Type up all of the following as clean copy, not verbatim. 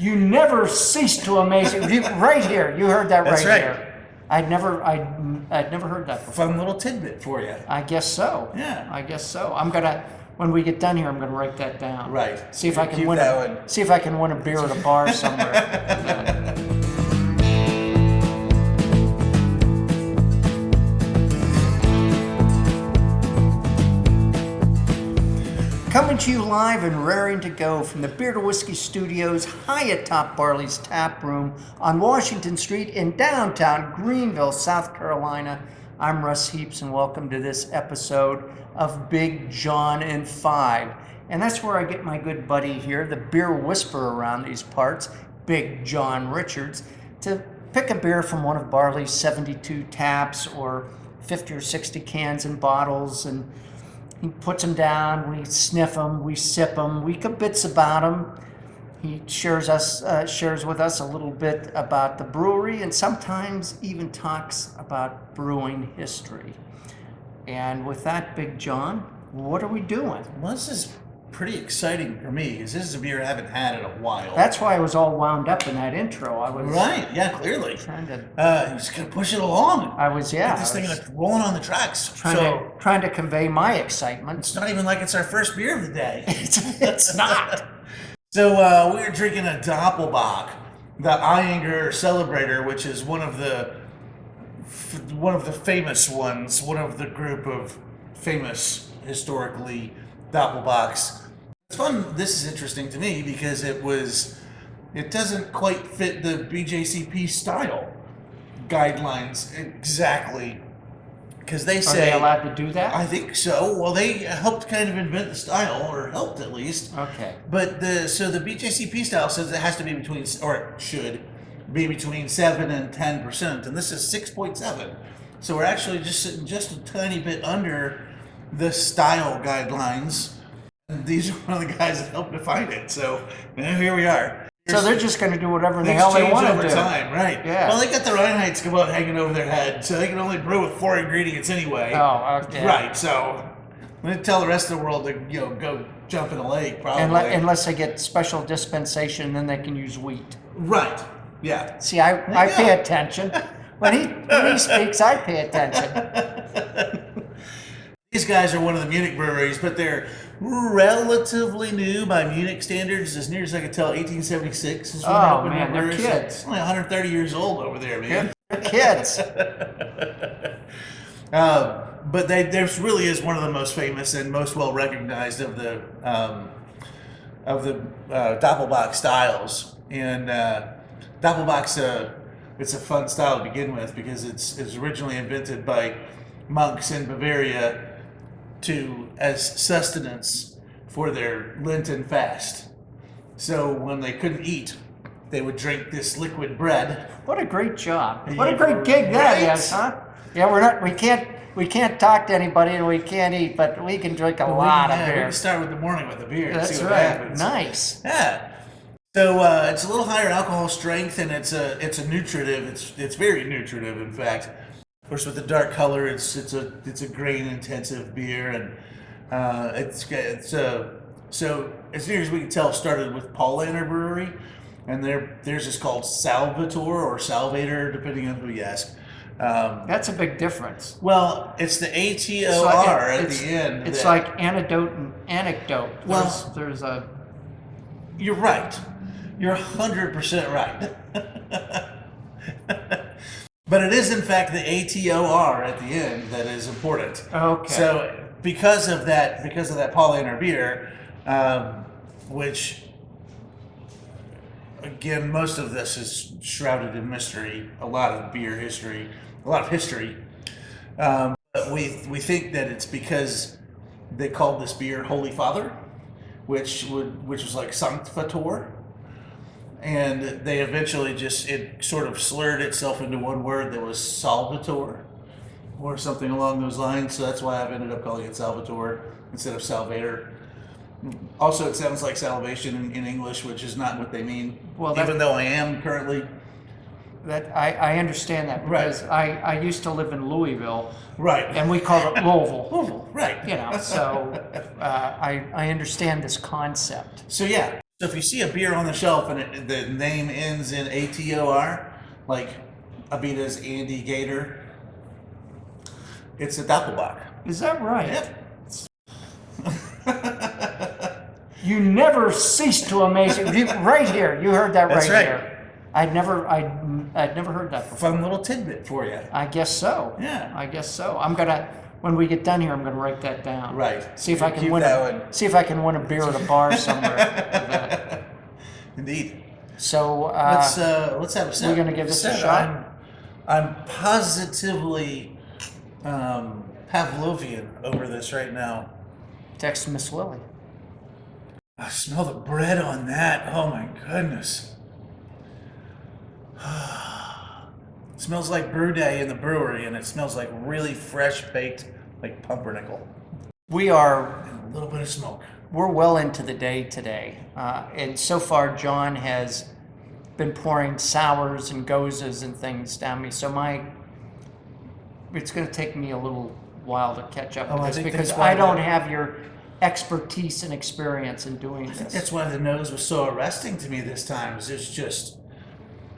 You never cease to amaze me. Right here, you heard that That's right right. here. I'd never heard that before. Fun little tidbit for you. I guess so. Yeah. I guess so. When we get done here, I'm gonna write that down. Right. See if I can Keep win that a one. see if I can win a beer at a bar somewhere. Coming to you live and raring to go from the Beer to Whiskey Studios high atop Barley's Tap Room on Washington Street in downtown Greenville, South Carolina. I'm Russ Heaps and welcome to this episode of Big John and Five. And that's where I get my good buddy here, the beer whisperer around these parts, Big John Richards, to pick a beer from one of Barley's 72 taps or 50 or 60 cans and bottles, and he puts them down, we sniff them, we sip them, we kibitz about them. He shares with us a little bit about the brewery and sometimes even talks about brewing history. And with that, Big John, what are we doing? Well, this is pretty exciting for me because this is a beer I haven't had in a while. That's why I was all wound up in that intro. I was right. Yeah, clearly. trying to. You just gotta push it along. I was Get this thing rolling on the tracks. Trying to convey my excitement. It's not even like it's our first beer of the day. It's not. So we're drinking a Doppelbock, the Ayinger Celebrator, which is one of the famous ones, one of the group of famous historically Doppelbocks. It's fun. This is interesting to me because it doesn't quite fit the BJCP style guidelines exactly. Because they say, are they allowed to do that? I think so. Well, they helped kind of invent the style, or helped at least. Okay. But the BJCP style says it has to be between, or it should be between 7 and 10%, and this is 6.7. So we're actually just sitting just a tiny bit under the style guidelines. And these are one of the guys that helped define it. So here we are. So they're just going to do whatever the hell they want to do. Over time, right? Yeah. Well, they got the Reinheits come out hanging over their head, so they can only brew with 4 ingredients anyway. Oh, okay. Right. So I'm going to tell the rest of the world to go jump in the lake, probably. Unless they get special dispensation, then they can use wheat. Right. Yeah. See, I pay attention. When he speaks, I pay attention. These guys are one of the Munich breweries, but they're relatively new by Munich standards. As near as I can tell, 1876 is when they opened man, their they're brewery. kids. So only 130 years old over there, man. They're kids. But there really is one of the most famous and most well recognized of the Doppelbock styles. And Doppelbock's it's a fun style to begin with because it's originally invented by monks in Bavaria as sustenance for their Lenten fast. So when they couldn't eat, they would drink this liquid bread. What a great job! What a great gig that is, huh? Yeah, we can't talk to anybody and we can't eat, but we can drink a lot of beer. We can start with the morning with the beer. That's and see what right. happens. Nice. Yeah. So it's a little higher alcohol strength, and it's a nutritive. It's very nutritive, in fact. Of course, with the dark color, it's a grain intensive beer, and so as near as we can tell, started with Paulaner Brewery, and theirs is called Salvator or Salvator, depending on who you ask. That's a big difference. Well, it's the ATOR at the end. It's like antidote and anecdote. There's a. You're right. You're 100% right. But it is, in fact, the ATOR at the end that is important. Okay. So because of that Paulaner beer, which, again, most of this is shrouded in mystery, a lot of beer history, a lot of history. But we think that it's because they called this beer Holy Father, which was like Sanctivator. And they eventually it sort of slurred itself into one word that was Salvator or something along those lines. So that's why I've ended up calling it Salvator instead of Salvator. Also, it sounds like salvation in English, which is not what they mean. Well, even though I am currently. That I understand that because I used to live in Louisville. Right. And we called it Louisville. Louisville, right. So I understand this concept. So yeah. So if you see a beer on the shelf and the name ends in ATOR, like Abita's Andy Gator, it's a Doppelbock. Is that right? Yep. You never cease to amaze me. Right here, you heard that That's right right. here. I'd never heard that before. Fun little tidbit for you. I guess so. Yeah. I guess so. When we get done here, I'm gonna write that down. Right. See if I can Keep win that a one. see if I can win a beer at a bar somewhere. with that. Indeed. So Let's have a sip. we're gonna give this a shot. I'm positively Pavlovian over this right now. Text Miss Lily. I smell the bread on that. Oh my goodness. It smells like brew day in the brewery, and it smells like really fresh baked, like pumpernickel. We are And a little bit of smoke. we're well into the day today, and so far John has been pouring sours and gozes and things down me. So it's going to take me a little while to catch up Oh, I with this think because that's why I don't the- have your expertise and experience in doing this. That's why the nose was so arresting to me this time.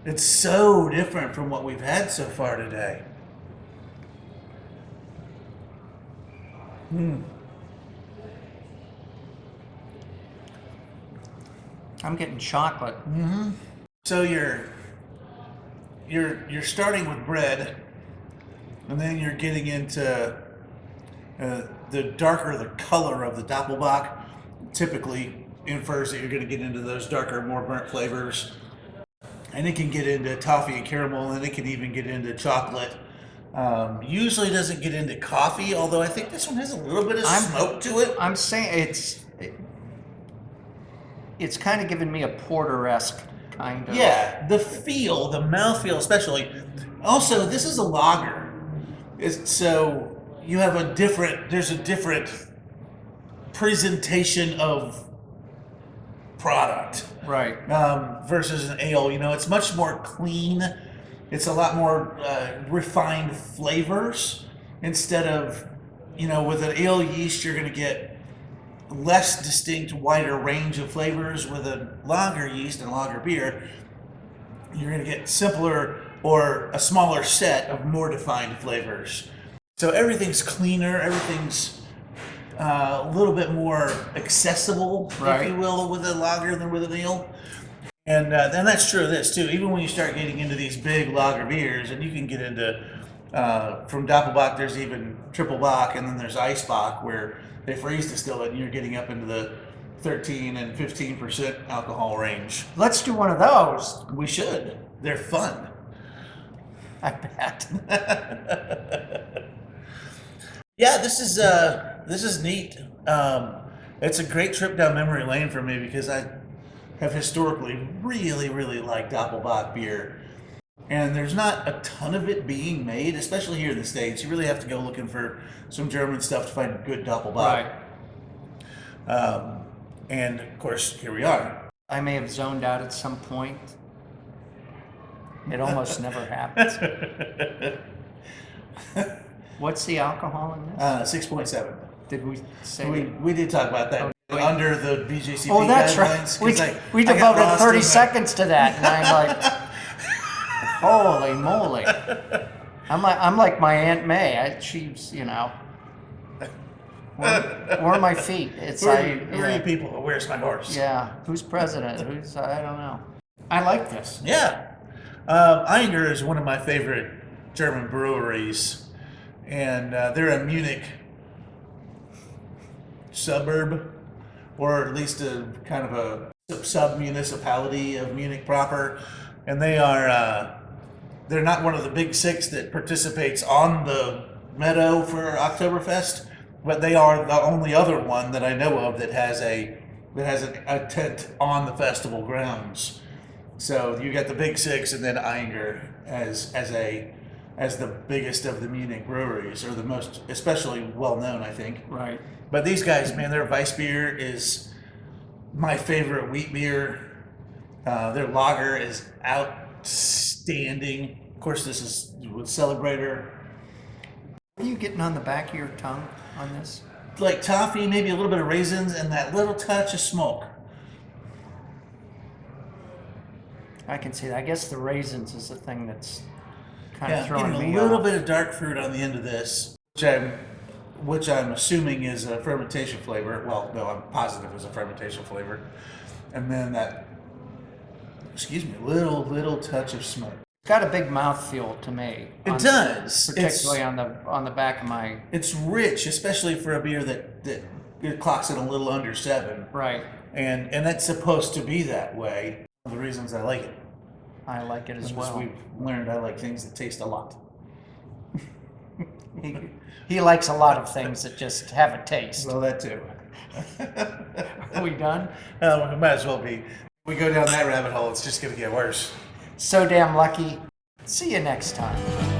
It's so different from what we've had so far today. I'm getting chocolate. So you're starting with bread, and then you're getting into the darker the color of the Doppelbock. Typically infers that you're going to get into those darker, more burnt flavors, and it can get into toffee and caramel, and it can even get into chocolate. Usually doesn't get into coffee, although I think this one has a little bit of smoke to it. I'm saying it's kind of giving me a porter-esque kind of. Yeah, the feel, the mouthfeel especially. Also, this is a lager. So you have there's a different presentation of product Right. versus an ale. It's much more clean. It's a lot more refined flavors instead of, with an ale yeast, you're going to get less distinct, wider range of flavors. With a lager yeast and lager beer, you're going to get simpler or a smaller set of more defined flavors. So everything's cleaner, everything's a little bit more accessible, Right. if you will, with a lager than with an ale. And that's true of this too. Even when you start getting into these big lager beers, and you can get into from Doppelbock, there's even Triple Bock, and then there's Ice Bock, where they freeze distill it, and you're getting up into the 13 and 15% alcohol range. Let's do one of those. We should. They're fun. I bet. Yeah, this is neat. It's a great trip down memory lane for me because I have historically really, really liked Doppelbock beer. And there's not a ton of it being made, especially here in the States. You really have to go looking for some German stuff to find good Doppelbock. Right. And of course, here we are. I may have zoned out at some point. It almost never happens. What's the alcohol in this? 6.7. Did we say? We did talk about that under the BJCP Oh, that's guidelines. right. 'Cause We I got devoted lost 30 in seconds to that, and I'm like, holy moly! I'm like my Aunt May. She's where are my feet? It's Who are you people? Where's my horse? Yeah, who's president? I don't know. I like this. Yeah. Ayinger is one of my favorite German breweries, and they're a Munich suburb, or at least a kind of a sub-municipality of Munich proper, and they're not one of the big six that participates on the meadow for Oktoberfest, but they are the only other one that I know of that has a tent on the festival grounds. So you got the big six, and then Ayinger as the biggest of the Munich breweries, or the most especially well known, I think. Right. But these guys, man, their Weiss beer is my favorite wheat beer. Their lager is outstanding. Of course, this is with Celebrator. What are you getting on the back of your tongue on this? Like toffee, maybe a little bit of raisins, and that little touch of smoke. I can see that. I guess the raisins is the thing that's kind of Yeah, throwing getting me a little off. bit of dark fruit on the end of this, which I'm assuming is a fermentation flavor. Well, no, I'm positive it's a fermentation flavor. And then that, excuse me, little touch of smoke. It's got a big mouthfeel to me. It does. Particularly on the back of my. It's rich, especially for a beer that it clocks in a little under 7. Right. And that's supposed to be that way. One of the reasons I like it. I like it as As well. we've learned, I like things that taste a lot. He likes a lot of things that just have a taste. Well, that too. Are we done? We might as well be. If we go down that rabbit hole, it's just going to get worse. So damn lucky. See you next time.